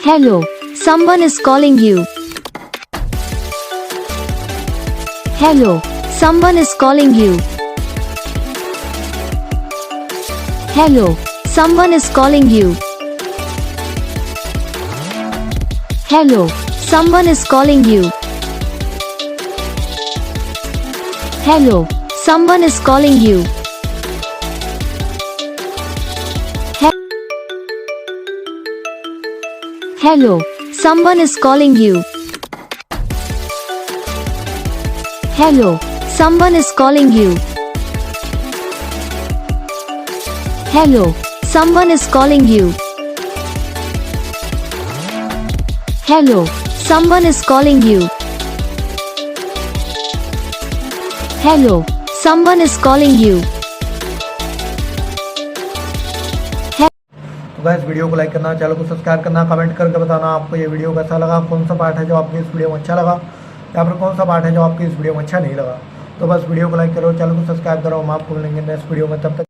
Hello, someone is calling you. Hello, someone is calling you. Hello, someone is calling you. Hello, someone is calling you. Hello, someone is calling you. Hello, someone is calling you. Hello, someone is calling you. Hello, someone is calling you. Hello, someone is calling you. Hello, someone is calling you. Guys video को like करना, channel को subscribe करना, comment करके बताना आपको ये video कैसा लगा, कौन सा पार्ट है जो आपको इस वीडियो में अच्छा लगा या फिर कौन सा पार्ट है जो आपको इस वीडियो में अच्छा नहीं लगा। तो बस वीडियो को लाइक करो, चैनल को सब्सक्राइब करो। हम आपको मिलेंगे नेक्स्ट वीडियो में, तब तक